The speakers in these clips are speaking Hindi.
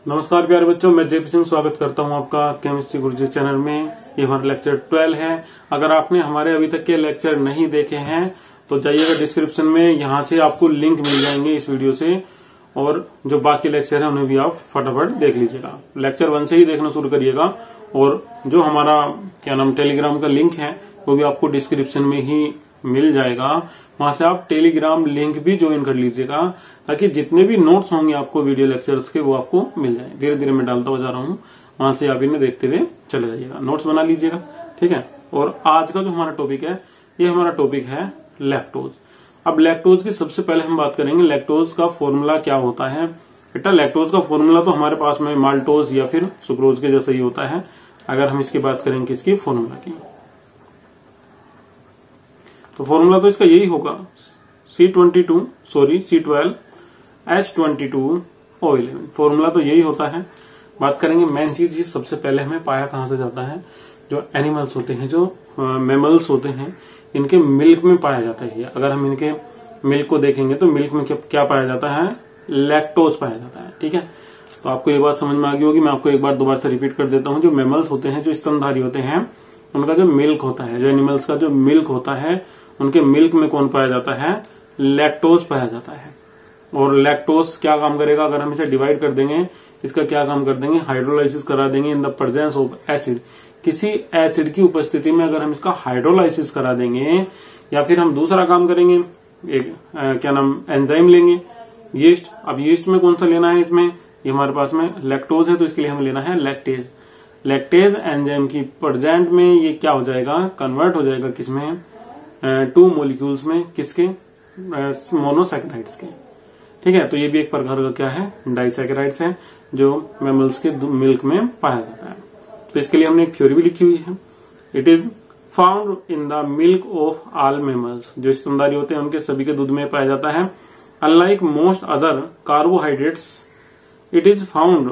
नमस्कार प्यारे बच्चों, मैं जेपी सिंह स्वागत करता हूं आपका केमिस्ट्री गुरुजी चैनल में। ये हमारा लेक्चर 12 है। अगर आपने हमारे अभी तक के लेक्चर नहीं देखे हैं तो जाइएगा डिस्क्रिप्शन में, यहां से आपको लिंक मिल जाएंगे इस वीडियो से, और जो बाकी लेक्चर है उन्हें भी आप फटाफट देख लीजिएगा। लेक्चर 1 से ही देखना शुरू करिएगा, और जो हमारा टेलीग्राम का लिंक है वो भी आपको डिस्क्रिप्शन में ही मिल जाएगा। वहां से आप टेलीग्राम लिंक भी ज्वाइन कर लीजिएगा, ताकि जितने भी नोट्स होंगे आपको वीडियो लेक्चर्स के वो आपको मिल जाए। धीरे धीरे मैं डालता हुआ जा रहा हूँ, वहां से आप इन्हें देखते हुए चले जाइएगा, नोट्स बना लीजिएगा, ठीक है। और आज का जो हमारा टॉपिक है, ये हमारा टॉपिक है लैक्टोज। अब लैक्टोज की सबसे पहले हम बात करेंगे लैक्टोज का फॉर्मूला क्या होता है। बेटा लैक्टोज का फॉर्मूला तो हमारे पास में माल्टोज या फिर सुक्रोज के जैसा ही होता है। अगर हम इसकी बात करेंगे किसकी, फॉर्मूला की, तो फॉर्मूला तो इसका यही होगा C12H22O11। फॉर्मूला तो यही होता है। बात करेंगे मेन चीज, सबसे पहले हमें पाया कहां से जाता है। जो एनिमल्स होते हैं, जो मैमल्स होते हैं, इनके मिल्क में पाया जाता है। अगर हम इनके मिल्क को देखेंगे तो मिल्क में क्या पाया जाता है, लैक्टोज पाया जाता है, ठीक है। तो आपको ये बात समझ में आ गई होगी। मैं आपको एक बार दोबारा से रिपीट कर देता हूँ। जो मैमल्स होते हैं, जो स्तनधारी होते हैं, उनका जो मिल्क होता है, जो एनिमल्स का जो मिल्क होता है, उनके मिल्क में कौन पाया जाता है, लैक्टोज पाया जाता है। और लैक्टोज क्या काम करेगा, अगर हम इसे डिवाइड कर देंगे, इसका क्या काम कर देंगे, हाइड्रोलाइसिस करा देंगे in the presence of acid. किसी एसिड की उपस्थिति में अगर हम इसका हाइड्रोलाइसिस करा देंगे, या फिर हम दूसरा काम करेंगे, एक एंजाइम लेंगे, यीस्ट। अब यीस्ट में कौन सा लेना है, इसमें ये हमारे पास में लैक्टोज है, तो इसके लिए हमें लेना है लैक्टेज। लैक्टेज एंजाइम की प्रेजेंट में ये क्या हो जाएगा, कन्वर्ट हो जाएगा किसमें, 2 मॉलिक्यूल्स में, किसके, मोनोसैकेराइड्स के, ठीक है। तो ये भी एक प्रकार का क्या है, डाइसैकेराइड्स है, जो मैमल्स के मिल्क में पाया जाता है। तो इसके लिए हमने एक थ्योरी भी लिखी हुई है। It is found in the milk of all mammals. जो स्तनधारी होते हैं उनके सभी के दूध में पाया जाता है। Unlike most other carbohydrates, it is found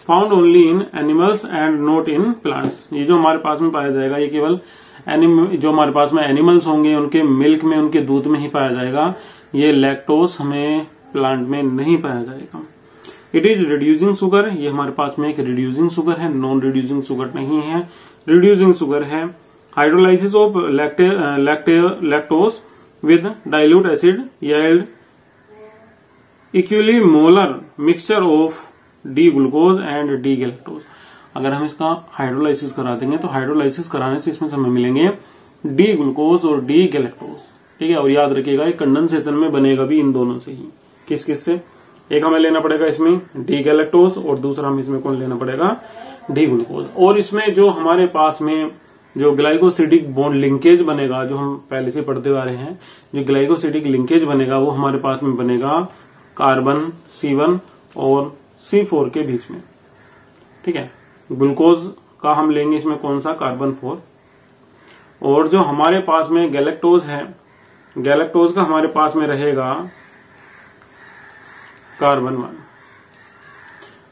only in animals and not in plants. ये जो हमारे पास में पाया जाएगा, ये केवल जो हमारे पास में एनिमल्स होंगे उनके मिल्क में, उनके दूध में ही पाया जाएगा। ये लैक्टोज हमें प्लांट में नहीं पाया जाएगा। It is reducing sugar. ये हमारे पास में एक रिड्यूसिंग शुगर है, नॉन रिड्यूसिंग शुगर नहीं है, रिड्यूसिंग शुगर है। Hydrolysis of lactose with dilute acid yield equimolar mixture of D glucose and D galactose. अगर हम इसका हाइड्रोलाइसिस करा देंगे तो हाइड्रोलाइसिस कराने से इसमें हमें मिलेंगे डी ग्लूकोज और डी गैलेक्टोज, ठीक है। और याद रखिएगा ये कंडेंसेशन में बनेगा भी इन दोनों से ही। किस किस से, एक हमें लेना पड़ेगा इसमें डी गैलेक्टोज, और दूसरा हमें इसमें कौन लेना पड़ेगा, डी ग्लूकोज। और इसमें जो हमारे पास में जो ग्लाइकोसिडिक बॉन्ड लिंकेज बनेगा, जो हम पहले से पढ़ते आ रहे हैं, जो ग्लाइकोसिडिक लिंकेज बनेगा वो हमारे पास में बनेगा कार्बन C1 और C4 के बीच में, ठीक है। ग्लूकोज का हम लेंगे इसमें कौन सा, कार्बन 4। और जो हमारे पास में गैलेक्टोज है, गैलेक्टोज का हमारे पास में रहेगा कार्बन 1।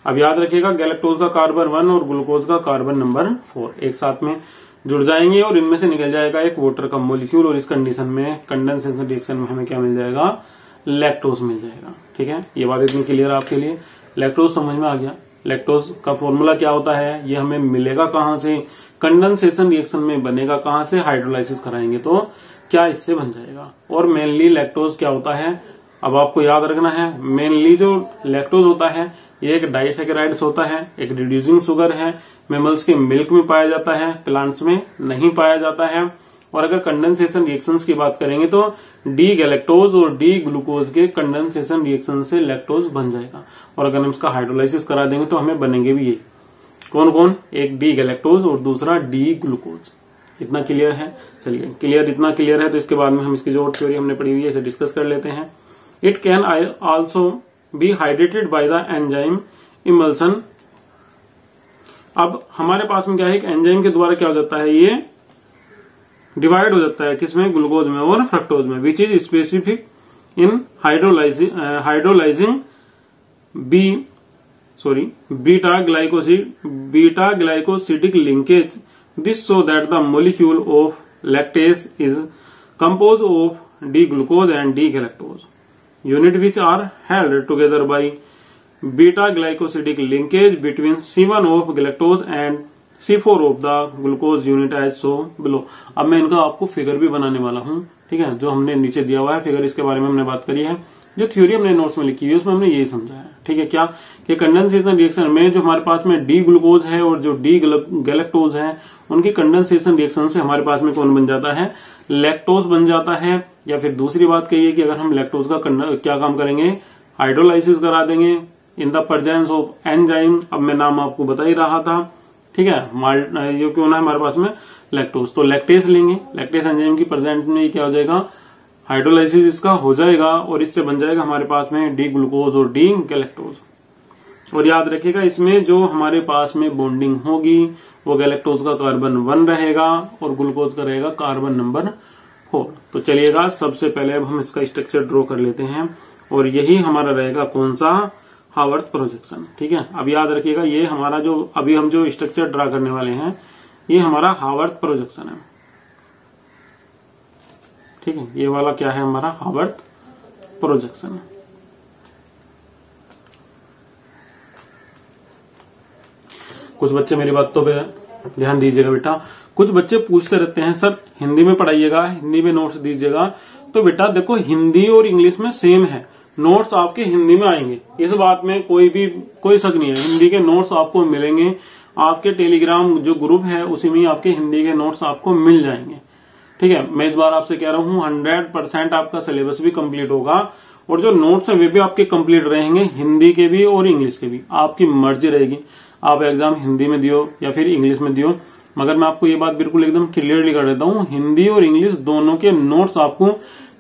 अब याद रखिएगा गैलेक्टोज का कार्बन 1 और ग्लूकोज का कार्बन नंबर 4 एक साथ में जुड़ जाएंगे, और इनमें से निकल जाएगा एक वाटर का मॉलिक्यूल। और इस कंडीशन में, कंडेंसेशन रिएक्शन में हमें क्या मिल जाएगा, लैक्टोज मिल जाएगा, ठीक है। ये बात इतनी क्लियर आपके लिए, लैक्टोज समझ में आ गया। लैक्टोज का फॉर्मूला क्या होता है, ये हमें मिलेगा कहां से, कंडेंसेशन रिएक्शन में बनेगा कहां से, हाइड्रोलाइसिस कराएंगे तो क्या इससे बन जाएगा। और मेनली लैक्टोज क्या होता है, अब आपको याद रखना है, मेनली जो लैक्टोज होता है ये एक डाइसैकेराइड्स होता है, एक रिड्यूसिंग शुगर है, मैमल्स के मिल्क में पाया जाता है, प्लांट्स में नहीं पाया जाता है। और अगर कंडेंसेशन रिएक्शंस की बात करेंगे तो डी गैलेक्टोज और डी ग्लूकोज के कंडेंसेशन रिएक्शन से लैक्टोज बन जाएगा। और अगर हम इसका हाइड्रोलाइसिस करा देंगे तो हमें बनेंगे भी ये कौन कौन, एक डी गैलेक्टोज और दूसरा डी ग्लूकोज। इतना क्लियर है, चलिए क्लियर, इतना क्लियर है तो इसके बाद में हम इसकी जो और थ्योरी हमने पढ़ी हुई है इसे डिस्कस कर लेते हैं। It can also be hydrated by the enzyme emulsion. अब हमारे पास में क्या है, एक एंजाइम के द्वारा क्या हो जाता है, ये डिवाइड हो जाता है किसमें, ग्लूकोज में और फ्रक्टोज में, which is specific in hydrolysing beta glycosidic linkage, this so that the molecule of lactase is compose of D glucose and D galactose, unit which are held together by beta glycosidic linkage between C1 of galactose and C4 of the glucose unit as so below। अब मैं इनका आपको फिगर भी बनाने वाला हूँ, ठीक है, जो हमने नीचे दिया हुआ है फिगर, इसके बारे में हमने बात करी है। जो थ्योरी हमने नोट्स में लिखी है उसमें हमने यही समझा है, ठीक है, क्या कि कंडेंसेशन रिएक्शन में जो हमारे पास में डी ग्लूकोज है और जो डी गैलेक्टोज है, उनकी कंडेंसेशन रिएक्शन से हमारे पास में कौन बन जाता है, लैक्टोज बन जाता है। या फिर दूसरी बात कहिए कि अगर हम लैक्टोज का क्या काम करेंगे, हाइड्रोलाइसिस करा देंगे in the presence of enzyme. अब मैं नाम आपको बता ही रहा था, ठीक है, ये क्यों ना हमारे पास में लैक्टोज, तो लैक्टेस लेंगे, लैक्टेस एंजाइम की प्रेजेंट में क्या हो जाएगा, हाइड्रोलाइसिस इसका हो जाएगा और इससे बन जाएगा हमारे पास में डी ग्लूकोज और डी गैलेक्टोज। और याद रखिएगा इसमें जो हमारे पास में बॉन्डिंग होगी वो गैलेक्टोज का कार्बन 1 रहेगा और ग्लूकोज का रहेगा कार्बन नंबर 4। तो चलिएगा सबसे पहले अब हम इसका स्ट्रक्चर ड्रॉ कर लेते हैं और यही हमारा रहेगा कौन सा, हावर्थ प्रोजेक्शन, ठीक है। अब याद रखिएगा ये हमारा जो अभी हम जो स्ट्रक्चर ड्रा करने वाले हैं ये हमारा हावर्थ प्रोजेक्शन है, ठीक है। ये वाला क्या है हमारा हावर्थ प्रोजेक्शन। कुछ बच्चे मेरी बातों पे ध्यान दीजिएगा बेटा, कुछ बच्चे पूछते रहते हैं सर हिंदी में पढ़ाइएगा, हिंदी में नोट्स दीजिएगा। तो बेटा देखो हिंदी और इंग्लिश में सेम है, नोट्स आपके हिंदी में आएंगे, इस बात में कोई शक नहीं है। हिंदी के नोट्स आपको मिलेंगे, आपके टेलीग्राम जो ग्रुप है उसी में आपके हिंदी के नोट्स आपको मिल जाएंगे, ठीक है। मैं इस बार आपसे कह रहा हूँ 100% आपका सिलेबस भी कंप्लीट होगा और जो नोट्स है वे भी आपके कंप्लीट रहेंगे, हिंदी के भी और इंग्लिश के भी। आपकी मर्जी रहेगी आप एग्जाम हिंदी में दियो या फिर इंग्लिश में दियो, मगर मैं आपको ये बात बिल्कुल एकदम क्लियरली कर देता हूँ, हिंदी और इंग्लिश दोनों के नोट्स आपको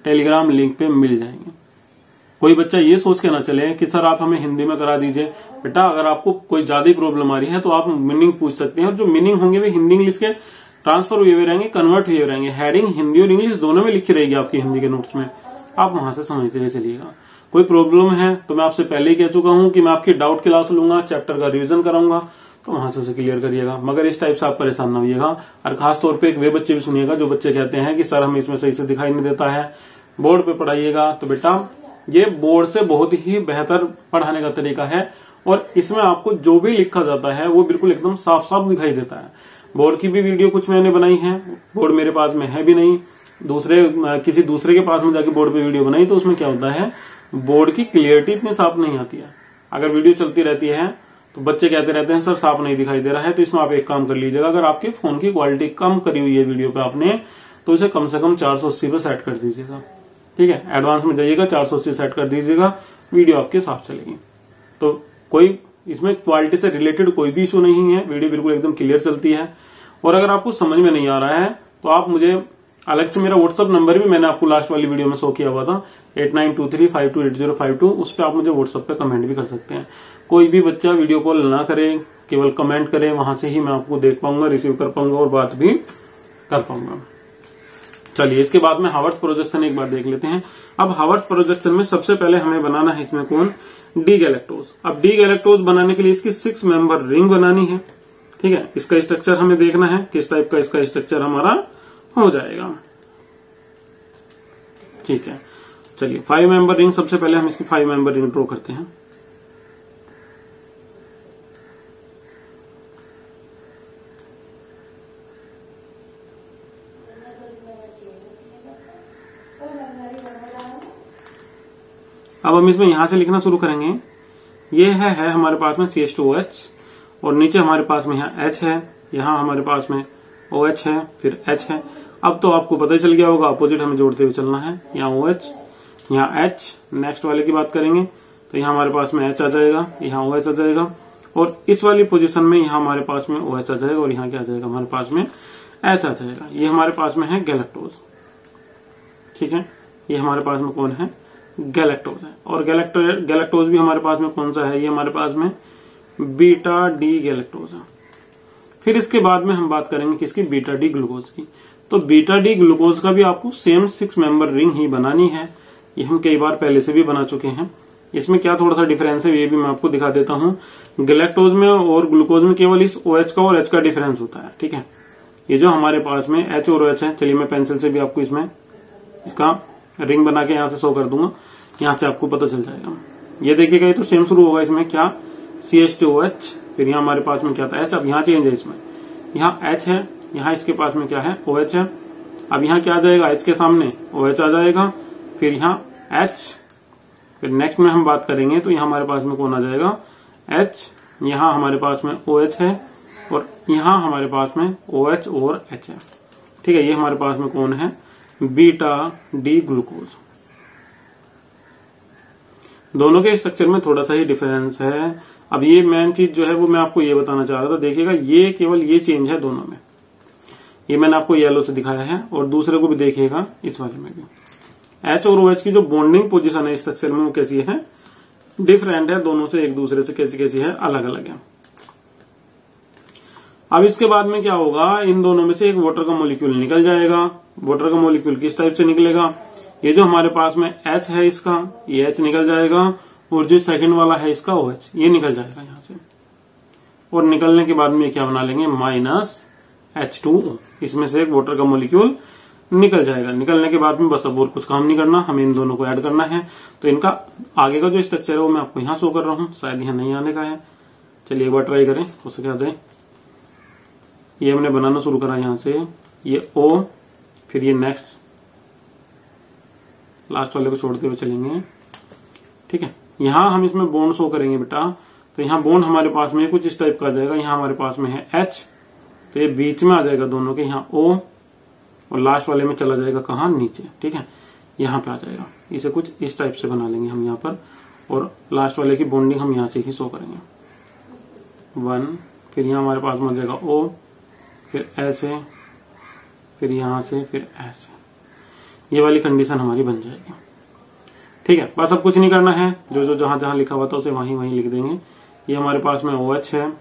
टेलीग्राम लिंक पे मिल जाएंगे। कोई बच्चा ये सोच के ना चले कि सर आप हमें हिंदी में करा दीजिए। बेटा अगर आपको कोई ज्यादा प्रॉब्लम आ रही है तो आप मीनिंग पूछ सकते हैं और जो मीनिंग होंगे वे हिंदी इंग्लिश के ट्रांसफर हुए रहेंगे, कन्वर्ट हुए रहेंगे, हेडिंग हिंदी और इंग्लिश दोनों में लिखी रहेगी आपकी हिंदी के नोट्स में, आप वहां से समझते हुए चलिएगा। कोई प्रॉब्लम है तो मैं आपसे पहले ही कह चुका हूं कि मैं आपकी डाउट क्लास लूंगा, चैप्टर का रिवीजन कराऊंगा, तो वहां से उसे क्लियर करिएगा। मगर इस टाइप से आप परेशान ना होइएगा। और खास तौर पे वे बच्चे भी सुनिएगा जो बच्चे कहते हैं कि सर हमें इसमें सही से दिखाई नहीं देता है, बोर्ड पे पढ़ाइएगा। तो बेटा ये बोर्ड से बहुत ही बेहतर पढ़ाने का तरीका है और इसमें आपको जो भी लिखा जाता है वो बिल्कुल एकदम साफ साफ दिखाई देता है। बोर्ड की भी वीडियो कुछ मैंने बनाई है, बोर्ड मेरे पास में है भी नहीं, किसी दूसरे के पास में जाके बोर्ड पे वीडियो बनाई, तो उसमें क्या होता है बोर्ड की क्लियरिटी इतनी साफ नहीं आती है। अगर वीडियो चलती रहती है तो बच्चे कहते रहते हैं सर साफ नहीं दिखाई दे रहा है। तो इसमें आप एक काम कर लीजिएगा, अगर आपके फोन की क्वालिटी कम करी हुई है वीडियो पे आपने, तो इसे कम से कम 480 पे सेट कर दीजिएगा, ठीक है। एडवांस में जाइएगा 480 सेट कर दीजिएगा, वीडियो आपकी साफ चलेगी। तो कोई इसमें क्वालिटी से रिलेटेड कोई भी इशू नहीं है, वीडियो बिल्कुल एकदम क्लियर चलती है। और अगर आपको समझ में नहीं आ रहा है तो आप मुझे अलग से, मेरा व्हाट्सअप नंबर भी मैंने आपको लास्ट वाली वीडियो में शो किया हुआ था 8923528052, उस पर आप मुझे व्हाट्सएप पे कमेंट भी कर सकते हैं। कोई भी बच्चा वीडियो कॉल ना करे, केवल कमेंट करे, वहां से ही मैं आपको देख पाऊंगा, रिसीव कर पाऊंगा और बात भी कर पाऊंगा। चलिए इसके बाद में हावर्थ प्रोजेक्शन एक बार देख लेते हैं। अब हावर्थ प्रोजेक्शन में सबसे पहले हमें बनाना है इसमें कौन, डी गैलेक्टोज। अब डी गैलेक्टोज बनाने के लिए इसकी 6 मेंबर रिंग बनानी है, ठीक है। इसका स्ट्रक्चर हमें देखना है किस टाइप का इसका स्ट्रक्चर हमारा हो जाएगा, ठीक है। चलिए 5 मेंबर रिंग, सबसे पहले हम इसकी 5 मेंबर रिंग ड्रॉ करते हैं। अब हम इसमें यहां से लिखना शुरू करेंगे। ये है हमारे पास में CH2OH और नीचे हमारे पास में यहाँ H है, यहाँ हमारे पास में OH है, फिर H है। अब तो आपको पता ही चल गया होगा, अपोजिट हमें जोड़ते हुए चलना है। यहाँ OH, यहाँ H। नेक्स्ट वाले की बात करेंगे तो यहाँ हमारे पास में H आ जाएगा, यहाँ OH आ जाएगा और इस वाली पोजीशन में यहाँ हमारे पास में OH आ जाएगा और यहाँ क्या आ जाएगा हमारे पास में H आ जाएगा। ये हमारे पास में है गैलेक्टोज, ठीक है। ये हमारे पास में कौन है, गैलेक्टोज है। और गैलेक्टोज भी हमारे पास में कौन सा है, ये हमारे पास में बीटा डी गैलेक्टोज है। फिर इसके बाद में हम बात करेंगे किसकी, बीटा डी ग्लूकोज की। तो बीटा डी ग्लूकोज का भी आपको सेम 6 मेंबर रिंग ही बनानी है। ये हम कई बार पहले से भी बना चुके हैं। इसमें क्या थोड़ा सा डिफरेंस है ये भी मैं आपको दिखा देता हूँ। गैलेक्टोज में और ग्लूकोज में केवल इस OH का और H का डिफरेंस होता है, ठीक है। ये जो हमारे पास में H और OH है, चलिए मैं पेंसिल से भी आपको इसमें इसका रिंग बना के यहाँ से शो कर दूंगा, यहाँ से आपको पता चल जाएगा। ये देखिएगा, ये तो सेम शुरू होगा इसमें क्या, CH2OH, फिर यहाँ हमारे पास में क्या था H, अब यहाँ चेंज है, इसमें यहाँ H है, यहाँ इसके पास में क्या है OH है। अब यहाँ क्या आ जाएगा, H के सामने OH आ जाएगा, फिर यहाँ H, फिर नेक्स्ट में हम बात करेंगे तो यहाँ हमारे पास में कौन आ जाएगा H, यहाँ हमारे पास में OH है और यहाँ हमारे पास में OH और H है। ठीक है, ये हमारे पास में कौन है, बीटा डी ग्लूकोज। दोनों के स्ट्रक्चर में थोड़ा सा ही डिफरेंस है। अब ये मेन चीज जो है वो मैं आपको ये बताना चाह रहा था, देखिएगा ये केवल ये चेंज है दोनों में, ये मैंने आपको येलो से दिखाया है और दूसरे को भी देखिएगा इस वाले में भी। H और OH की जो बॉन्डिंग पोजीशन है स्ट्रक्चर में वो कैसी है, डिफरेंट है, दोनों से एक दूसरे से कैसी कैसी है, अलग अलग है। अब इसके बाद में क्या होगा, इन दोनों में से एक वाटर का मॉलिक्यूल निकल जाएगा। वाटर का मॉलिक्यूल किस टाइप से निकलेगा, ये जो हमारे पास में H है इसका, ये H निकल जाएगा और जो सेकंड वाला है इसका OH, ये निकल जाएगा यहां से। और निकलने के बाद में क्या बना लेंगे, -H2O, इसमें से एक वाटर का मॉलिक्यूल निकल जाएगा। निकलने के बाद में बस अब और कुछ काम नहीं करना, हमें इन दोनों को ऐड करना है। तो इनका आगे का जो स्ट्रक्चर है वो मैं आपको यहाँ शो कर रहा हूँ, शायद यहाँ नहीं आने का है। चलिए एक बार ट्राई करें, हो सके आ जाए। ये हमने बनाना शुरू करा यहाँ से, ये O, फिर ये नेक्स्ट लास्ट वाले को छोड़ते हुए चलेंगे। ठीक है, यहाँ हम इसमें बॉन्ड शो करेंगे बेटा, तो यहाँ बॉन्ड हमारे पास में कुछ इस टाइप का आ जाएगा। यहाँ हमारे पास में है H, तो ये बीच में आ जाएगा दोनों के, यहाँ O, और लास्ट वाले में चला जाएगा कहाँ, नीचे। ठीक है, यहाँ पे आ जाएगा। इसे कुछ इस टाइप से बना लेंगे हम यहाँ पर, और लास्ट वाले की बॉन्डिंग हम यहाँ से ही शो करेंगे। 1, फिर यहाँ हमारे पास में आ जाएगा O, फिर ऐसे, फिर यहाँ से, फिर ऐसे, ये वाली कंडीशन हमारी बन जाएगी। ठीक है, बस अब कुछ नहीं करना है, जो जो जहां जहां लिखा हुआ था उसे वहीं वहीं लिख देंगे। ये हमारे पास में OH है,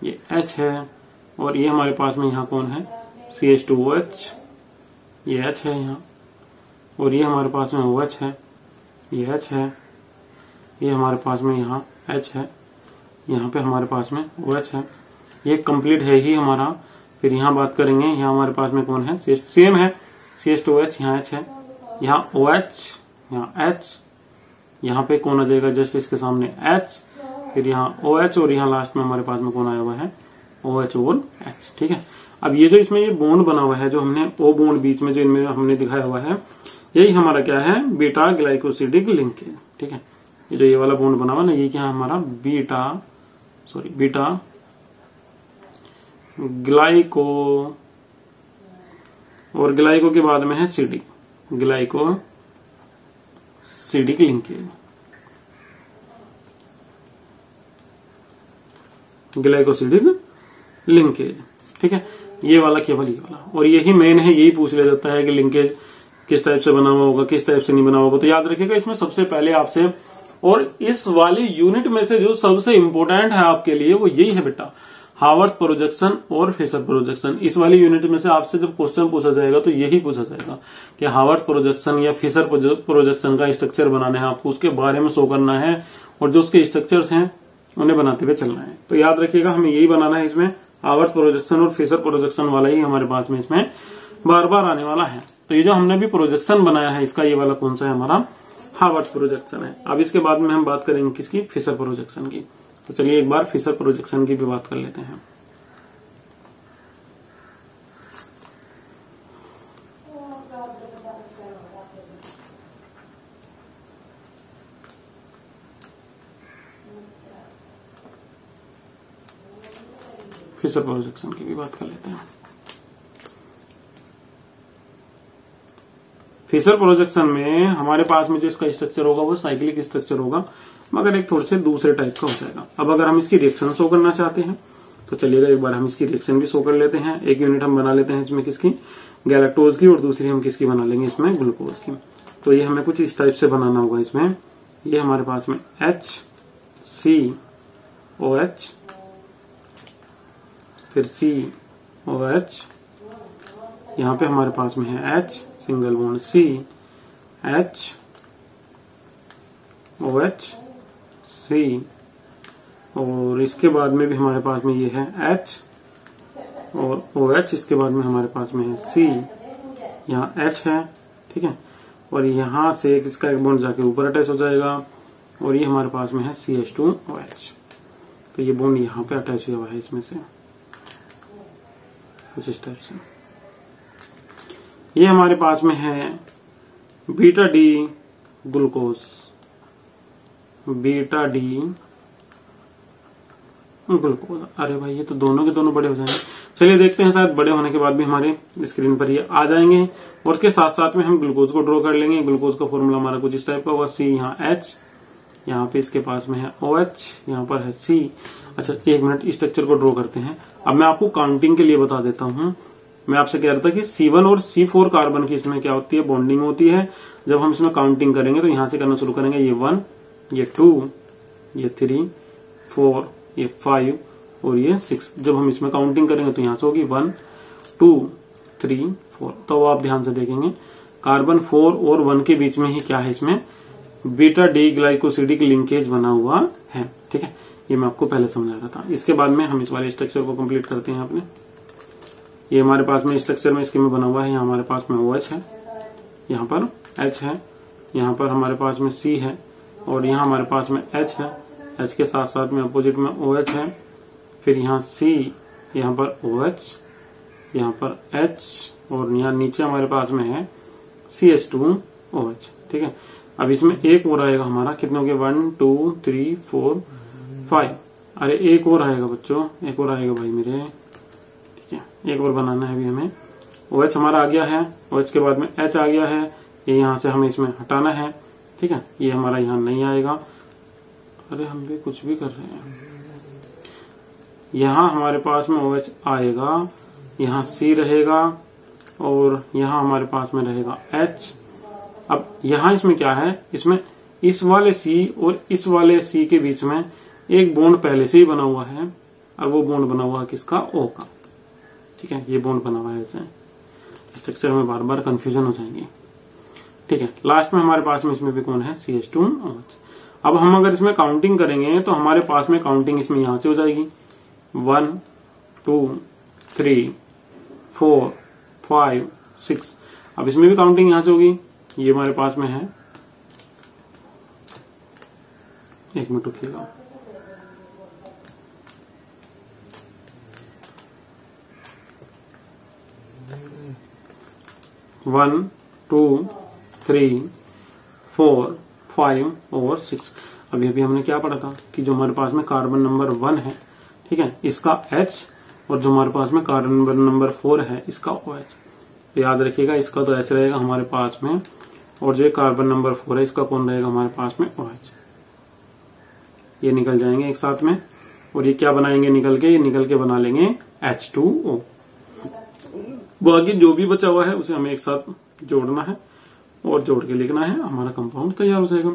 ये H है, और ये हमारे पास में यहाँ कौन है, CH2OH, ये H है यहाँ, और ये हमारे पास में OH है, ये H है, ये हमारे पास में यहाँ H है, यहाँ पे हमारे पास में OH है। ये कंप्लीट है ही हमारा। फिर यहाँ बात करेंगे, यहाँ हमारे पास में कौन है, सेम है, CH2OH, यहाँ H है, यहाँ OH, यहाँ H, यहाँ पे कौन आ जाएगा, जस्ट इसके सामने H, फिर यहाँ OH, और यहाँ लास्ट में हमारे पास में कौन आया हुआ है, OH और H। ठीक है, अब ये जो इसमें ये बॉन्ड बना हुआ है, जो हमने O बॉन्ड बीच में जो इनमें हमने दिखाया हुआ है, यही हमारा क्या है, बीटा ग्लाइकोसिडिक लिंकेज। ठीक है, ये जो ये वाला बॉन्ड बना हुआ ना, ये क्या है हमारा, बीटा ग्लाइको, और ग्लाइको के बाद में है सिडिक, ग्लाइकोसिडिक लिंकेज, ठीक है, ये वाला केवल ये वाला, और यही मेन है, यही पूछ लिया जाता है कि लिंकेज किस टाइप से बना हुआ होगा, किस टाइप से नहीं बना होगा। तो याद रखिएगा इसमें सबसे पहले आपसे, और इस वाली यूनिट में से जो सबसे इंपॉर्टेंट है आपके लिए वो यही है बेटा, हावर्थ प्रोजेक्शन और फिशर प्रोजेक्शन। इस वाली यूनिट में से आपसे जब क्वेश्चन पूछा जाएगा तो यही पूछा जाएगा कि हावर्थ प्रोजेक्शन या फिशर प्रोजेक्शन का स्ट्रक्चर बनाना है आपको, उसके बारे में शो करना है, और जो उसके स्ट्रक्चर्स हैं उन्हें बनाते हुए चलना है। तो याद रखिएगा हमें यही बनाना है, इसमें हावर्थ प्रोजेक्शन और फिशर प्रोजेक्शन वाला ही हमारे पास में इसमें बार बार आने वाला है। तो ये जो हमने भी प्रोजेक्शन बनाया है इसका, ये वाला कौन सा है, हमारा हावर्थ प्रोजेक्शन है। अब इसके बाद में हम बात करेंगे किसकी, फिशर प्रोजेक्शन की। तो चलिए एक बार फिशर प्रोजेक्शन की भी बात कर लेते हैं। फिशर प्रोजेक्शन की भी बात कर लेते हैं। फिशर प्रोजेक्शन में हमारे पास में जो इसका स्ट्रक्चर होगा वो साइक्लिक स्ट्रक्चर होगा, मगर एक थोड़े से दूसरे टाइप का हो जाएगा। अब अगर हम इसकी रिएक्शन शो करना चाहते हैं तो चलिएगा एक बार हम इसकी रिएक्शन भी शो कर लेते हैं। एक यूनिट हम बना लेते हैं इसमें किसकी, गैलेक्टोज की, और दूसरी हम किसकी बना लेंगे इसमें, ग्लूकोज की। तो ये हमें कुछ इस टाइप से बनाना होगा इसमें। ये हमारे पास में HCOH, फिर COH, यहाँ पे हमारे पास में है H single bond C, HOH C, और इसके बाद में भी हमारे पास में ये है H और OH, इसके बाद में हमारे पास में है C, यहाँ H है। ठीक है, और यहाँ से इसका एक बॉन्ड जाके ऊपर अटैच हो जाएगा और ये हमारे पास में है CH2OH। तो ये बॉन्ड यहाँ पे अटैच हुआ है इसमें से कुछ इस टाइप से। ये हमारे पास में है beta D glucose, beta D glucose. अरे भाई ये तो दोनों के दोनों बड़े हो जाएंगे। चलिए देखते हैं, शायद बड़े होने के बाद भी हमारे स्क्रीन पर ये आ जाएंगे। और उसके साथ साथ में हम ग्लूकोज को ड्रॉ कर लेंगे। ग्लूकोज का फॉर्मूला हमारा कुछ इस टाइप का होगा, C यहाँ H, यहाँ पे इसके पास में है OH, यहाँ पर है C। अच्छा एक मिनट, स्ट्रक्चर को ड्रॉ करते हैं। अब मैं आपको काउंटिंग के लिए बता देता हूँ। मैं आपसे कह रहा था कि C1 और C4 कार्बन की इसमें क्या होती है, बॉन्डिंग होती है। जब हम इसमें काउंटिंग करेंगे तो यहां से करना शुरू करेंगे। ये 1, ये 2, ये 3, 4, ये 5 और ये 6। जब हम इसमें काउंटिंग करेंगे तो यहां से होगी 1, 2, 3, 4। तो आप ध्यान से देखेंगे कार्बन 4 और 1 के बीच में ही क्या है, इसमें बीटा डी ग्लाइकोसिडिक लिंकेज बना हुआ है। ठीक है, ये मैं आपको पहले समझा रहा था। इसके बाद में हम इस वाले स्ट्रक्चर को कंप्लीट करते हैं। अपने ये हमारे पास में स्ट्रक्चर में इसके में बना हुआ है। यहाँ हमारे पास में OH है, यहाँ पर H है, यहाँ पर हमारे पास में C है और यहाँ हमारे पास में H है। H के साथ साथ में अपोजिट में OH है, फिर यहाँ C, यहाँ पर OH, यहाँ पर H और यहाँ नीचे हमारे पास में है CH2OH। ठीक है, अब इसमें एक और आएगा हमारा, कितने हो गए 1, 2, 3, 4, 5। अरे एक और आएगा बच्चों, एक और आएगा भाई मेरे। ठीक है, एक और बनाना है अभी हमें। OH हमारा आ गया है, OH के बाद में H आ गया है, ये यहाँ से हमें इसमें हटाना है। ठीक है, ये हमारा यहाँ नहीं आएगा। अरे हम भी कुछ भी कर रहे हैं। यहाँ हमारे पास में OH आएगा, यहाँ C रहेगा और यहाँ हमारे पास में रहेगा H। अब यहाँ इसमें क्या है, इसमें इस वाले C और इस वाले C के बीच में एक बॉन्ड पहले से ही बना हुआ है और वो बॉन्ड बना हुआ है किसका, O का। ठीक है, ये बॉन्ड बना हुआ है। ऐसे स्ट्रक्चर में बार बार कंफ्यूजन हो जाएंगे। ठीक है, लास्ट में हमारे पास में इसमें भी कौन है, CH2OH। अब हम अगर इसमें काउंटिंग करेंगे तो हमारे पास में काउंटिंग इसमें यहां से हो जाएगी 1, 2, 3, 4, 5, 6। अब इसमें भी काउंटिंग यहां से होगी। ये हमारे पास में है, एक मिनट रुकिएगा। वन, 2, 3, 4, 5 और 6। अभी अभी हमने क्या पढ़ा था कि जो हमारे पास में कार्बन नंबर 1 है, ठीक है, इसका H और जो हमारे पास में कार्बन नंबर 4 है इसका OH। तो याद रखिएगा, इसका तो H रहेगा हमारे पास में और जो कार्बन नंबर 4 है इसका कौन रहेगा हमारे पास में, OH। ये निकल जाएंगे एक साथ में और ये क्या बनाएंगे निकल के, ये निकल के बना लेंगे H2O। बाकी जो भी बचा हुआ है उसे हमें एक साथ जोड़ना है और जोड़ के लिखना है, हमारा कंपाउंड तैयार हो जाएगा।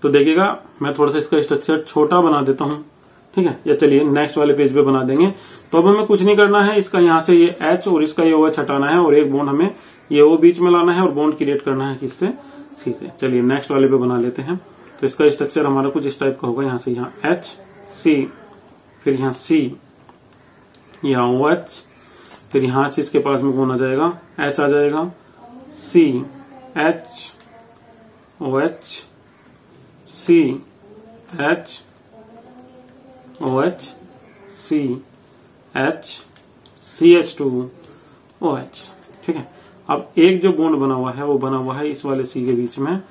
तो देखिएगा, मैं थोड़ा सा इसका स्ट्रक्चर छोटा बना देता हूं। ठीक है, या चलिए नेक्स्ट वाले पेज पे बना देंगे। तो अब हमें कुछ नहीं करना है, इसका यहाँ से ये H और इसका ये OH हटाना है और एक बॉन्ड हमें ये O बीच में लाना है और बॉन्ड क्रिएट करना है किससे, C से। चलिए नेक्स्ट वाले पे बना लेते हैं। तो इसका स्ट्रक्चर हमारा कुछ इस टाइप का होगा। यहाँ से यहाँ H, C, फिर यहाँ C, यहाँ OH, फिर यहाँ से इसके पास में कौन आ जाएगा, H आ जाएगा, C, H, OH, C, H, OH, C, H, CH2OH। ठीक है, अब एक जो बॉन्ड बना हुआ है वो बना हुआ है इस वाले C के बीच में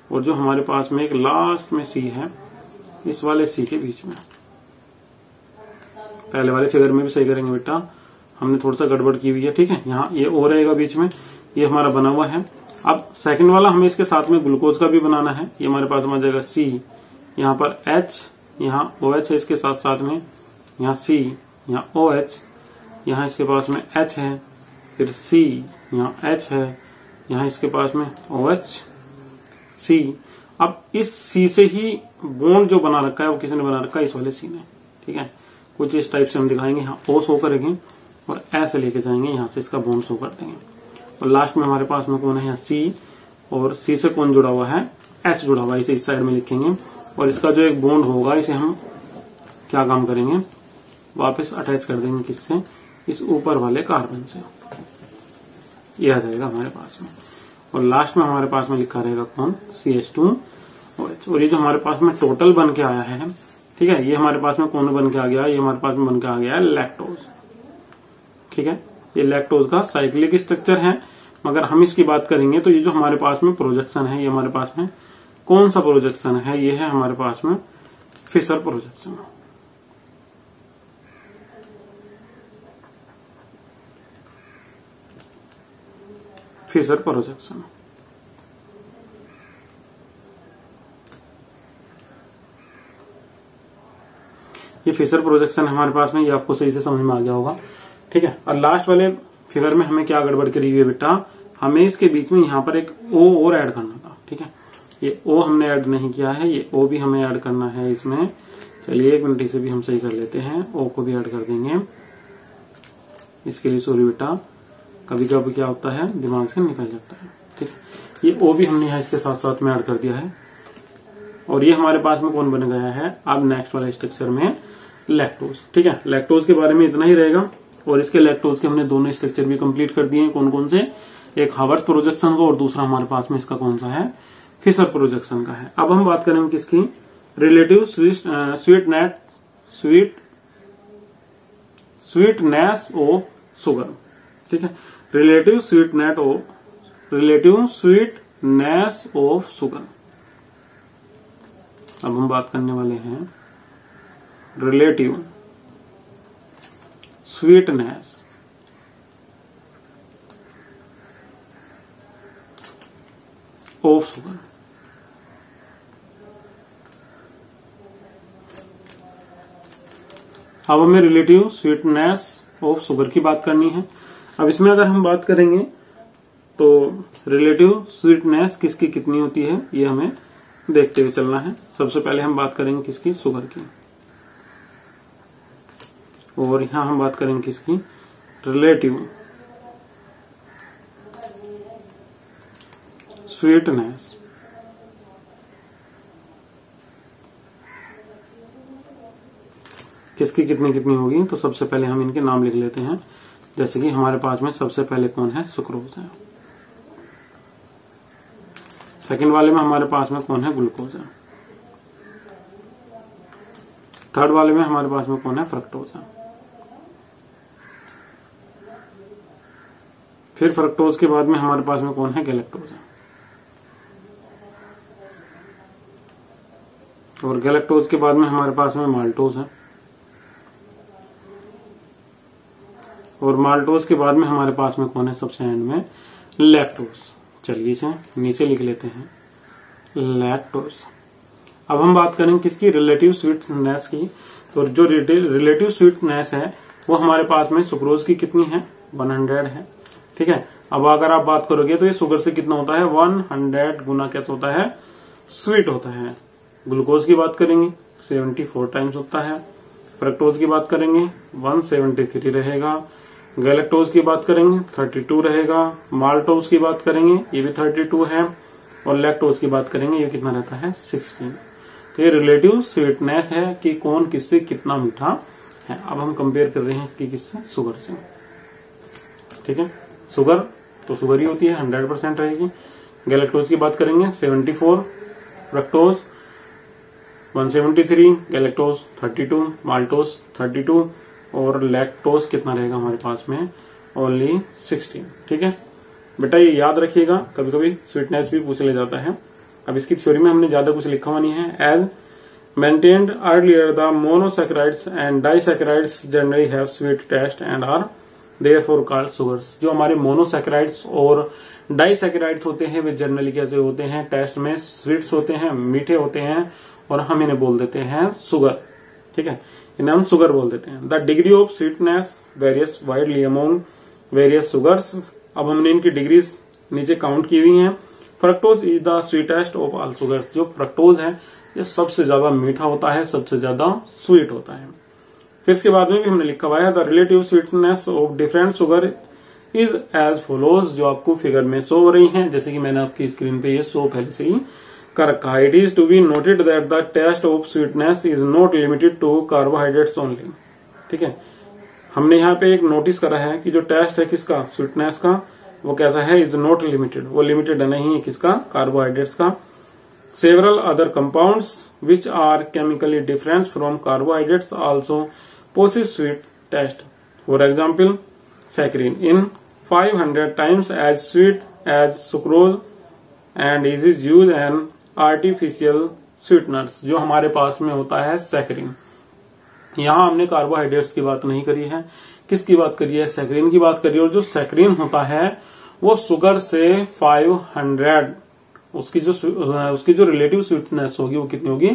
और जो हमारे पास में एक लास्ट में C है इस वाले C के बीच में। पहले वाले फिगर में भी सही करेंगे बेटा, हमने थोड़ा सा गड़बड़ की हुई है। ठीक है, यहाँ ये O रहेगा बीच में, ये हमारा बना हुआ है। अब सेकंड वाला हमें इसके साथ में ग्लूकोज का भी बनाना है। ये हमारे पास में आ जाएगा C, यहाँ पर H, यहाँ OH है इसके साथ साथ में, यहाँ C, यहाँ OH, यहाँ इसके पास में H है, फिर C, यहाँ H है, यहाँ इसके पास में OH, C। अब इस C से ही बॉन्ड जो बना रखा है वो किसने बना रखा है, इस वाले C ने। ठीक है, कुछ इस टाइप से हम दिखाएंगे। यहाँ O शो करेंगे और ऐसे लेके जाएंगे, यहाँ से इसका बॉन्ड शो कर देंगे और लास्ट में हमारे पास में कौन है, यहाँ C और C से कौन जुड़ा हुआ है, H जुड़ा हुआ है। इसे इस साइड में लिखेंगे और इसका जो एक बॉन्ड होगा इसे हम क्या काम करेंगे, वापस अटैच कर देंगे किससे, इस ऊपर वाले कार्बन से। ये आ जाएगा हमारे पास में। और लास्ट में हमारे पास में लिखा रहेगा कौन, CH2OH। और ये जो हमारे पास में टोटल बन के आया है, ठीक है, ये हमारे पास में कौन बन के आ गया, ये हमारे पास में बन के आ गया है लैक्टोज। ठीक है, ये लैक्टोज का साइक्लिक स्ट्रक्चर है। मगर हम इसकी बात करेंगे तो ये जो हमारे पास में प्रोजेक्शन है, ये हमारे पास में कौन सा प्रोजेक्शन है, ये है हमारे पास में फिशर प्रोजेक्शन। फिशर प्रोजेक्शन ये फिशर प्रोजेक्शन हमारे पास में, ये आपको सही से समझ में आ गया होगा। ठीक है, और लास्ट वाले फिगर में हमें क्या गड़बड़ करी हुई है बेटा, हमें इसके बीच में यहाँ पर एक O और ऐड करना था। ठीक है, ये O हमने ऐड नहीं किया है, ये O भी हमें ऐड करना है इसमें। चलिए एक मिनट इसे भी हम सही कर लेते हैं, O को भी ऐड कर देंगे। इसके लिए सॉरी बेटा, कभी कभी क्या होता है दिमाग से निकल जाता है। ठीक है, ये O भी हमने यहाँ इसके साथ साथ में ऐड कर दिया है। और ये हमारे पास में कौन बन गया है, अब नेक्स्ट वाले स्ट्रक्चर में लैक्टोज। ठीक है, लैक्टोज के बारे में इतना ही रहेगा। और इसके लैक्टोज के हमने दोनों स्ट्रक्चर भी कंप्लीट कर दिए हैं। कौन कौन से, एक हावर्थ प्रोजेक्शन का और दूसरा हमारे पास में इसका कौन सा है, फिशर प्रोजेक्शन का है। अब हम बात करेंगे किसकी, रिलेटिव स्वीटनेस ऑफ शुगर। ठीक है, रिलेटिव स्वीटनेस ऑफ शुगर। अब हम बात करने वाले हैं रिलेटिव स्वीटनेस ऑफ शुगर। अब हमें रिलेटिव स्वीटनेस ऑफ शुगर की बात करनी है। अब इसमें अगर हम बात करेंगे तो रिलेटिव स्वीटनेस किसकी कितनी होती है, ये हमें देखते हुए चलना है। सबसे पहले हम बात करेंगे किसकी, शुगर की। और यहां हम बात करेंगे किसकी, रिलेटिव स्वीटनेस किसकी कितनी कितनी होगी। तो सबसे पहले हम इनके नाम लिख लेते हैं। जैसे कि हमारे पास में सबसे पहले कौन है, सुक्रोज है। सेकंड वाले में हमारे पास में कौन है, ग्लूकोज है। थर्ड वाले में हमारे पास में कौन है, फ्रक्टोज है। फिर फ्रक्टोज के बाद में हमारे पास में कौन है, गैलेक्टोज है। और गैलेक्टोज के बाद में हमारे पास में माल्टोज है। और माल्टोज के बाद में हमारे पास में कौन है, सबसे एंड में लैक्टोज। चलिए इसे नीचे लिख लेते हैं, लैक्टोज। अब हम बात करेंगे किसकी, रिलेटिव स्वीटनेस की। तो जो रिलेटिव स्वीटनेस है वो हमारे पास में सुक्रोज की कितनी है, 100 है। ठीक है, अब अगर आप बात करोगे तो ये शुगर से कितना होता है, 100 गुना कैसे होता है, स्वीट होता है। ग्लूकोज की बात करेंगे 74 टाइम्स होता है। फ्रक्टोज की बात करेंगे 173 रहेगा। गैलेक्टोज की बात करेंगे 32 रहेगा। माल्टोज की बात करेंगे ये भी 32 है। और लैक्टोज की बात करेंगे ये कितना रहता है, 16। तो ये रिलेटिव स्वीटनेस है कि कौन किससे कितना मीठा है। अब हम कंपेयर कर रहे हैं इसकी किससे, शुगर से। ठीक है, शुगर तो शुगर ही होती है, 100% रहेगी। गैलेक्टोज की बात करेंगे 74, फ्रक्टोज 173, गैलेक्टोज 32, माल्टोज 32 और लैक्टोज कितना रहेगा हमारे पास में, ओनली 16। ठीक है बेटा, ये याद रखिएगा, कभी कभी स्वीटनेस भी पूछ ले जाता है। अब इसकी थ्योरी में हमने ज्यादा कुछ लिखा हुआ नहीं है। As mentioned earlier the monosaccharides and disaccharides generally have sweet taste and are therefore called sugars. जो हमारे मोनोसैकेराइड्स और डाइसैकेराइड्स होते हैं वे जनरली कैसे होते हैं, टेस्ट में स्वीट्स होते हैं, मीठे होते हैं और हम इन्हें बोल देते हैं शुगर। ठीक है, इन्हें हम शुगर बोल देते हैं। The degree of sweetness various widely among various sugars. अब हमने इनकी डिग्रीज नीचे काउंट की हुई हैं। Fructose is the sweetest of all sugars. जो फ्रक्टोज है ये सबसे ज्यादा मीठा होता है, सबसे ज्यादा स्वीट होता है। फिर इसके बाद में भी हमने लिखा हुआ है the relative sweetness of different sugar is as follows. जो आपको फिगर में शो हो रही हैं, जैसे कि मैंने आपकी स्क्रीन पे ये शो पहले से ही कर रखा है। It is to be noted that the taste of sweetness is not limited to carbohydrates only. ठीक है, हमने यहाँ पे एक नोटिस करा है कि जो टेस्ट है किसका, स्वीटनेस का, वो कैसा है, इज नॉट लिमिटेड, वो लिमिटेड नहीं है किसका, कार्बोहाइड्रेट्स का। Several other compounds which are chemically different from carbohydrates also possess sweet taste. For example saccharin in 500 times as sweet as sucrose and is used an artificial sweeteners। जो हमारे पास में होता है सैकरीन। यहाँ हमने कार्बोहाइड्रेट्स की बात नहीं करी है, किसकी बात करी है, सैकरीन की बात करी है। और जो सैकरीन होता है वो शुगर से 500, उसकी जो रिलेटिव स्वीटनेस होगी वो कितनी होगी,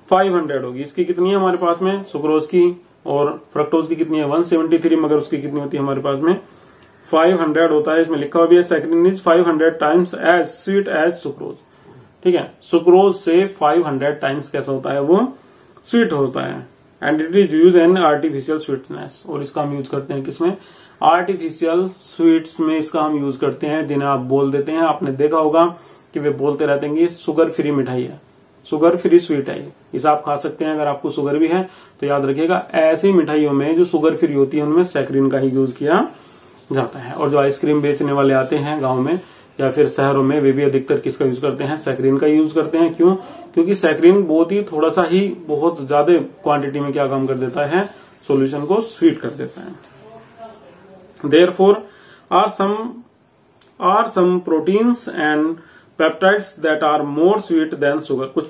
500 होगी। इसकी कितनी है हमारे पास में, सुक्रोज की, और फ्रक्टोज की कितनी है 173, मगर उसकी कितनी होती है हमारे पास में 500 होता है। इसमें लिखा हुआ भी है saccharin is 500 times as sweet as sucrose. ठीक है, सुक्रोज से 500 times कैसा होता है, वो स्वीट होता है। And it is use an artificial sweetness, और इसका हम यूज करते हैं किसमें, आर्टिफिशियल स्वीट्स में इसका हम यूज करते हैं, जिन्हें आप बोल देते हैं। आपने देखा होगा कि वे बोलते रहते हैं कि शुगर फ्री मिठाई है, शुगर फ्री स्वीट है, इसे आप खा सकते हैं। अगर आपको शुगर भी है तो याद रखिएगा ऐसी मिठाइयों में जो शुगर फ्री होती है उनमें सैकरीन का ही यूज किया जाता है। और जो आइसक्रीम बेचने वाले आते हैं गांव में या फिर शहरों में, वे भी अधिकतर किसका यूज करते हैं, सैकरीन का यूज करते हैं। क्यों, क्योंकि सैकरीन बहुत ही थोड़ा सा ही बहुत ज्यादा क्वांटिटी में क्या काम कर देता है, सॉल्यूशन को स्वीट कर देता है। Therefore are some proteins and peptides that are more sweet than sugar. कुछ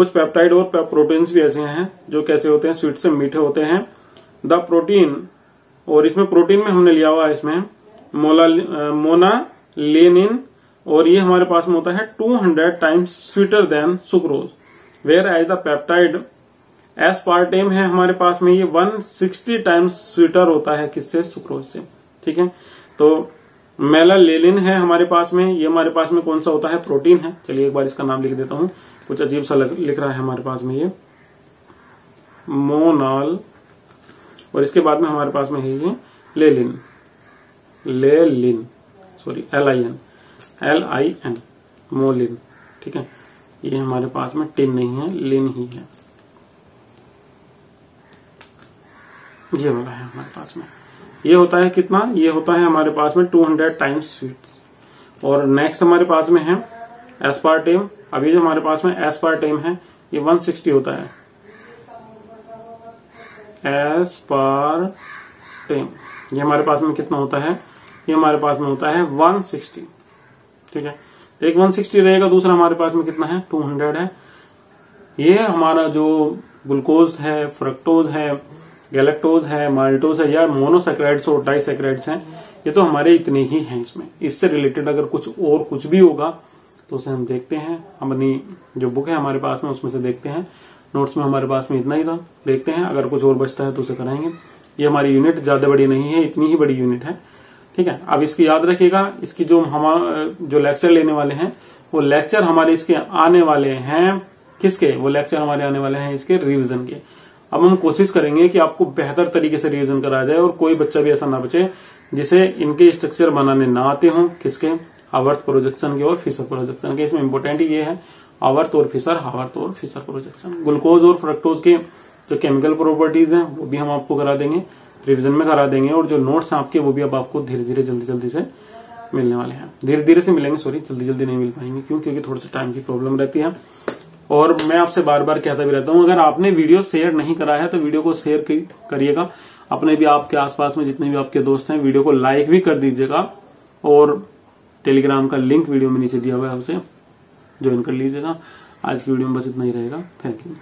पेप्टाइड और प्रोटीन्स भी ऐसे हैं जो कैसे होते हैं, स्वीट से मीठे होते हैं। द प्रोटीन, और इसमें प्रोटीन में हमने लिया हुआ है इसमें मोनालेनिन, और ये हमारे पास में होता है 200 times sweeter than sucrose. Whereas the peptide aspartame है हमारे पास में, ये 160 times स्वीटर होता है किससे, सुक्रोज से। ठीक है, तो मेलालेनिन है हमारे पास में, ये हमारे पास में कौन सा होता है, प्रोटीन है। चलिए एक बार इसका नाम लिख देता हूं, कुछ अजीब सा लिख रहा है हमारे पास में ये मोनाल, और इसके बाद में हमारे पास में है ये लेलिन सॉरी LIN मोलिन। ठीक है, ये हमारे पास में टिन नहीं है, लिन ही है, ये वाला है हमारे पास में। ये होता है कितना, ये होता है हमारे पास में 200 times स्वीट। और नेक्स्ट हमारे पास में है एस्पार्टेम। अभी जो हमारे पास में एस्पार्टेम है ये 160 होता है, एस्पार्टेम ये हमारे पास में कितना होता है, ये हमारे पास में होता है 160। ठीक है, तो एक 160 रहेगा, दूसरा हमारे पास में कितना है 200 है। ये हमारा जो ग्लूकोज है, फ्रक्टोज है, गैलेक्टोज है, माल्टोज है, या मोनोसैकेराइड्स और डाइसैकेराइड्स हैं, ये तो हमारे इतने ही हैं। इसमें इससे रिलेटेड अगर कुछ भी होगा तो उसे हम देखते हैं, अपनी जो बुक है हमारे पास में उसमें से देखते हैं। नोट्स में हमारे पास में इतना ही था, देखते हैं अगर कुछ और बचता है तो उसे कराएंगे। ये हमारी यूनिट ज्यादा बड़ी नहीं है, इतनी ही बड़ी यूनिट है। ठीक है, अब इसकी याद रखिएगा, इसकी जो लेक्चर लेने वाले हैं वो लेक्चर हमारे इसके आने वाले हैं किसके, वो लेक्चर हमारे आने वाले हैं इसके रिवीजन के। अब हम कोशिश करेंगे कि आपको बेहतर तरीके से रिवीजन कराया जाए और कोई बच्चा भी ऐसा ना बचे जिसे इनके स्ट्रक्चर बनाने ना आते हों, किसके, हावर्थ प्रोजेक्शन के और फिशर प्रोजेक्शन के। इसमें इंपॉर्टेंट ये है हावर्थ और फिशर प्रोजेक्शन। ग्लूकोज और फ्रक्टोज के जो केमिकल प्रॉपर्टीज हैं वो भी हम आपको करा देंगे, रिवीजन में करा देंगे। और जो नोट्स हैं आपके वो भी अब आपको धीरे धीरे जल्दी से मिलने वाले हैं, धीरे धीरे से मिलेंगे, सॉरी जल्दी नहीं मिल पाएंगे। क्यों, क्योंकि थोड़ा सा टाइम की प्रॉब्लम रहती है। और मैं आपसे बार बार कहता भी रहता हूं, अगर आपने वीडियो शेयर नहीं करा है तो वीडियो को शेयर करिएगा, अपने भी आपके आसपास में जितने भी आपके दोस्त हैं वीडियो को लाइक भी कर दीजिएगा। और टेलीग्राम का लिंक वीडियो में नीचे दिया हुआ है, उसे ज्वाइन कर लीजिएगा। आज की वीडियो में बस इतना ही रहेगा। Thank you.